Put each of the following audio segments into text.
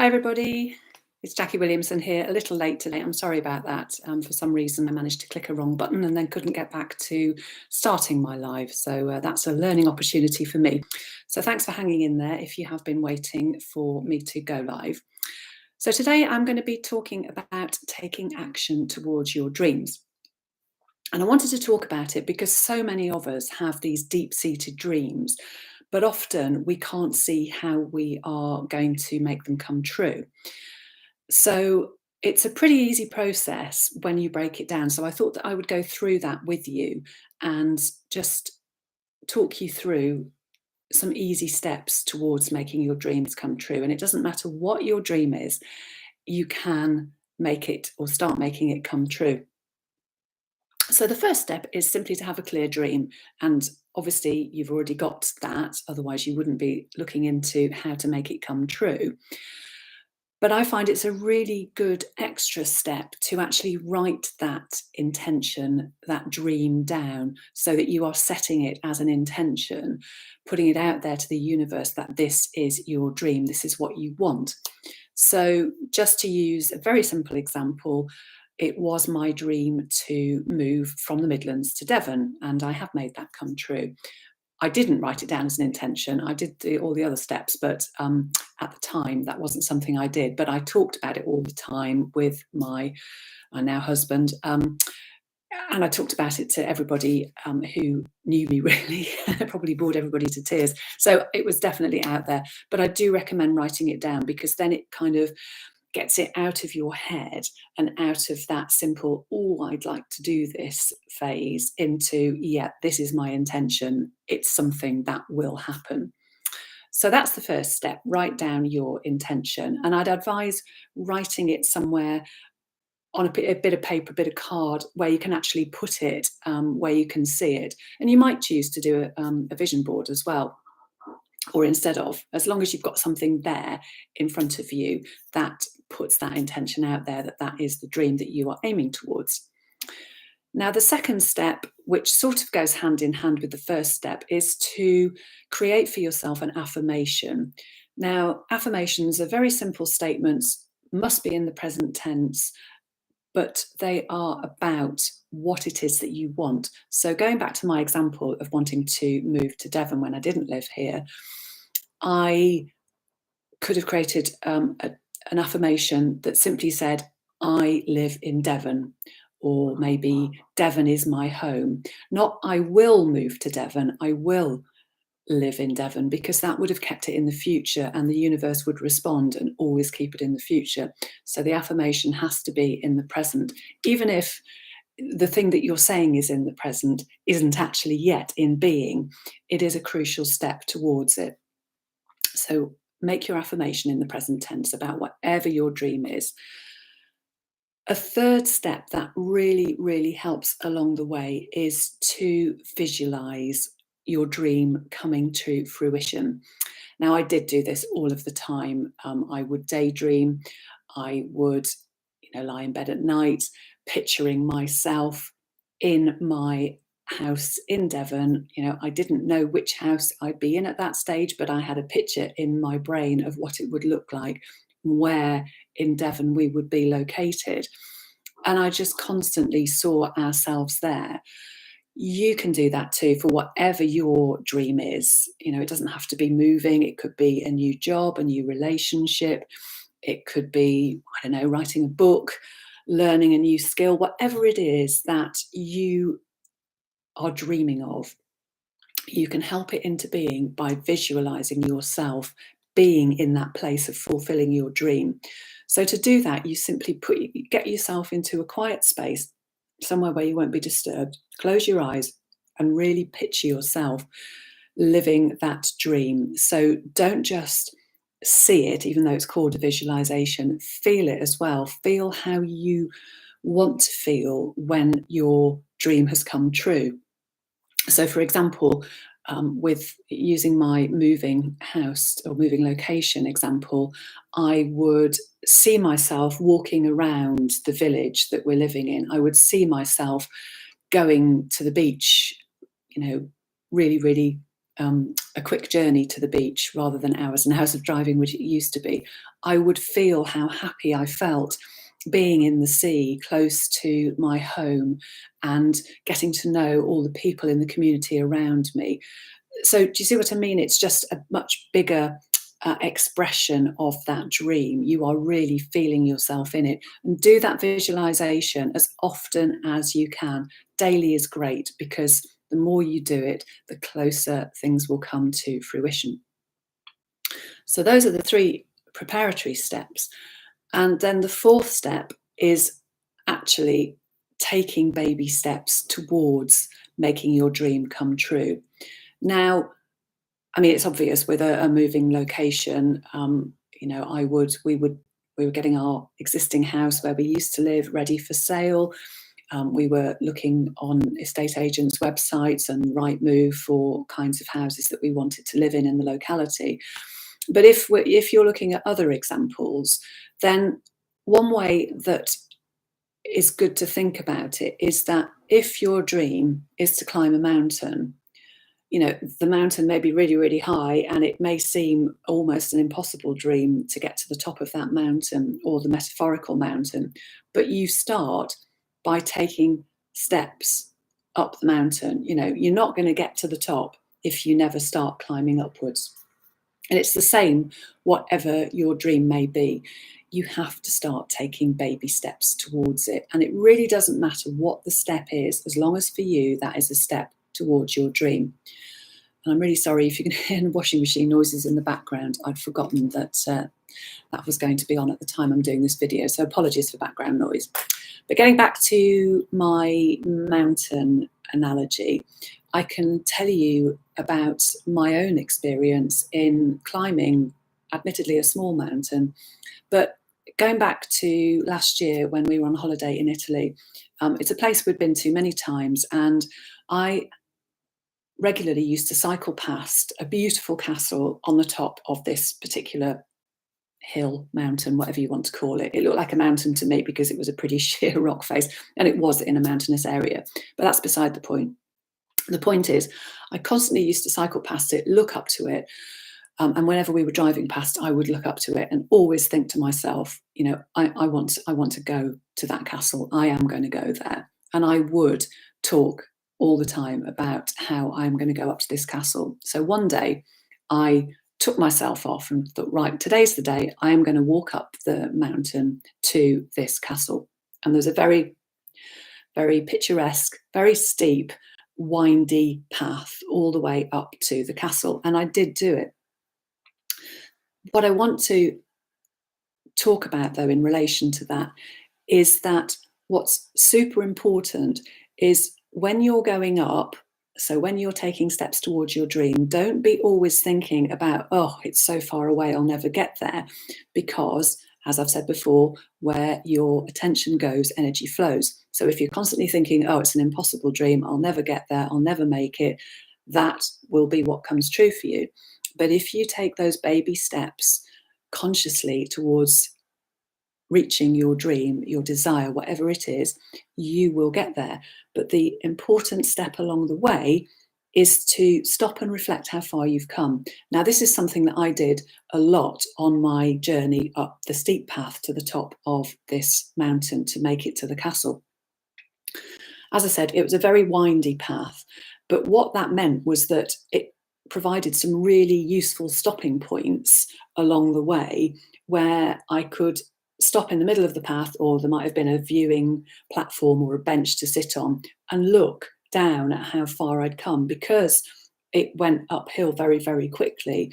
everybody, it's Jackie Williamson here, a little late today. I'm sorry about that. For some reason I managed to click a wrong button and then couldn't get back to starting my live. So that's a learning opportunity for me. So thanks for hanging in there if you have been waiting for me to go live. So today I'm going to be talking about taking action towards your dreams. And I wanted to talk about it because so many of us have these deep-seated dreams, but often we can't see how we are going to make them come true. So it's a pretty easy process when you break it down. So I thought that I would go through that with you and just talk you through some easy steps towards making your dreams come true. And it doesn't matter what your dream is, you can make it or start making it come true. So the first step is simply to have a clear dream. And obviously you've already got that, otherwise you wouldn't be looking into how to make it come true. But I find it's a really good extra step to actually write that intention, that dream down, so that you are setting it as an intention, putting it out there to the universe that this is your dream, this is what you want. So just to use a very simple example, it was my dream to move from the Midlands to Devon, and I have made that come true. I didn't write it down as an intention. I did all the other steps, but at the time that wasn't something I did. But I talked about it all the time with my now husband, and I talked about it to everybody who knew me really. Probably bored everybody to tears. So it was definitely out there. But I do recommend writing it down, because then it kind of gets it out of your head and out of that simple, oh, I'd like to do this phase into, yeah, this is my intention. It's something that will happen. So that's the first step. Write down your intention. And I'd advise writing it somewhere on a bit of paper, a bit of card, where you can actually put it, where you can see it. And you might choose to do a vision board as well, or instead of, as long as you've got something there in front of you that puts that intention out there, that that is the dream that you are aiming towards. Now, the second step, which sort of goes hand in hand with the first step, is to create for yourself an affirmation. Now, affirmations are very simple statements, must be in the present tense, but they are about what it is that you want. So going back to my example of wanting to move to Devon when I didn't live here, I could have created an affirmation that simply said, I live in Devon, or maybe Devon is my home. Not I will move to Devon, I will live in Devon, because that would have kept it in the future and the universe would respond and always keep it in the future. So the affirmation has to be in the present, even if the thing that you're saying is in the present isn't actually yet in being. It is a crucial step towards it. So make your affirmation in the present tense about whatever your dream is. A third step that really, really helps along the way is to visualize your dream coming to fruition. Now, I did do this all of the time. I would daydream. I would, lie in bed at night, picturing myself in my house in Devon. I didn't know which house I'd be in at that stage, but I had a picture in my brain of what it would look like, where in Devon we would be located. And I just constantly saw ourselves there. You can do that too for whatever your dream is. It doesn't have to be moving. It could be a new job, a new relationship. It could be, writing a book, learning a new skill, whatever it is that you are dreaming of. You can help it into being by visualizing yourself being in that place of fulfilling your dream. So to do that, you simply get yourself into a quiet space, somewhere where you won't be disturbed. Close your eyes and really picture yourself living that dream. So don't just see it, even though it's called a visualization, feel it as well. Feel how you want to feel when your dream has come true. So for example, with using my moving house or moving location example, I would see myself walking around the village that we're living in. I would see myself going to the beach, really, really a quick journey to the beach rather than hours and hours of driving, which it used to be, I would feel how happy I felt being in the sea, close to my home, and getting to know all the people in the community around me. So do you see what I mean? It's just a much bigger expression of that dream. You are really feeling yourself in it. And do that visualization as often as you can. Daily is great, because the more you do it, the closer things will come to fruition. So those are the 3 preparatory steps. And then the 4th step is actually taking baby steps towards making your dream come true. Now, I mean, it's obvious with a moving location. You know, we were getting our existing house where we used to live ready for sale. We were looking on estate agents' websites and Rightmove for kinds of houses that we wanted to live in the locality. But if you're looking at other examples, then one way that is good to think about it is that if your dream is to climb a mountain, you know, the mountain may be really, really high, and it may seem almost an impossible dream to get to the top of that mountain, or the metaphorical mountain. But you start by taking steps up the mountain. You know, you're not going to get to the top if you never start climbing upwards. And it's the same, whatever your dream may be. You have to start taking baby steps towards it. And it really doesn't matter what the step is, as long as for you that is a step towards your dream. And I'm really sorry if you can hear washing machine noises in the background. I'd forgotten that that was going to be on at the time I'm doing this video, so apologies for background noise. But getting back to my mountain analogy, I can tell you about my own experience in climbing, admittedly a small mountain, but going back to last year when we were on holiday in Italy. It's a place we'd been to many times, and I regularly used to cycle past a beautiful castle on the top of this particular hill, mountain, whatever you want to call it. It looked like a mountain to me because it was a pretty sheer rock face, and it was in a mountainous area, but that's beside the point. The point is, I constantly used to cycle past it, look up to it, and whenever we were driving past, I would look up to it and always think to myself, you know, I want to go to that castle. I am going to go there. And I would talk all the time about how I'm going to go up to this castle. So one day I took myself off and thought, right, today's the day. I am going to walk up the mountain to this castle. And there's a very, very picturesque, very steep, windy path all the way up to the castle. And I did do it. What I want to talk about, though, in relation to that, is that what's super important is when you're going up, so when you're taking steps towards your dream, don't be always thinking about, oh, it's so far away, I'll never get there. Because, as I've said before, where your attention goes, energy flows. So if you're constantly thinking, oh, it's an impossible dream, I'll never get there, I'll never make it, that will be what comes true for you. But if you take those baby steps consciously towards reaching your dream, your desire, whatever it is, you will get there. But the important step along the way is to stop and reflect how far you've come. Now, this is something that I did a lot on my journey up the steep path to the top of this mountain to make it to the castle. As I said, it was a very windy path, but what that meant was that it provided some really useful stopping points along the way where I could stop in the middle of the path, or there might have been a viewing platform or a bench to sit on and look down at how far I'd come. Because it went uphill very, very quickly,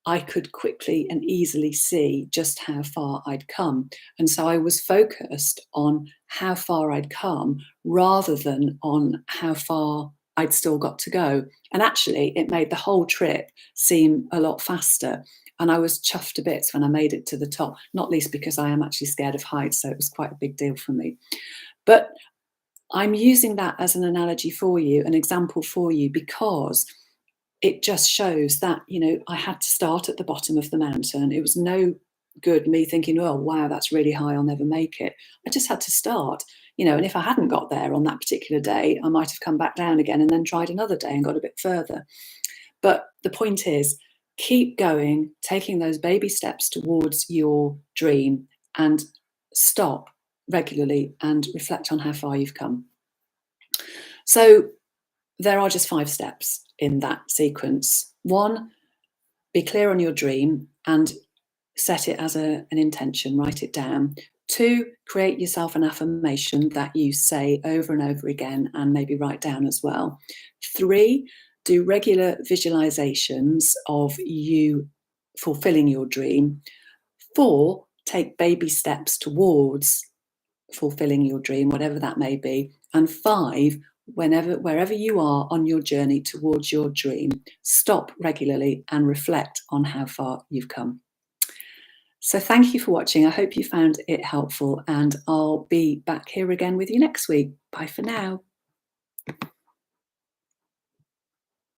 I could quickly and easily see just how far I'd come. And so I was focused on how far I'd come rather than on how far I'd still got to go. And actually, it made the whole trip seem a lot faster. And I was chuffed to bits when I made it to the top, not least because I am actually scared of heights, so it was quite a big deal for me. But I'm using that as an analogy for you, an example for you, because it just shows that, you know, I had to start at the bottom of the mountain. It was no good me thinking, oh, wow, that's really high, I'll never make it. I just had to start, you know, and if I hadn't got there on that particular day, I might have come back down again and then tried another day and got a bit further. But the point is, keep going, taking those baby steps towards your dream, and stop regularly and reflect on how far you've come. So there are just 5 steps in that sequence. 1, be clear on your dream and set it as an intention, write it down. 2, create yourself an affirmation that you say over and over again and maybe write down as well. 3, do regular visualizations of you fulfilling your dream. 4, take baby steps towards fulfilling your dream, whatever that may be. And 5, wherever you are on your journey towards your dream, stop regularly and reflect on how far you've come. So thank you for watching. I hope you found it helpful, and I'll be back here again with you next week. Bye for now.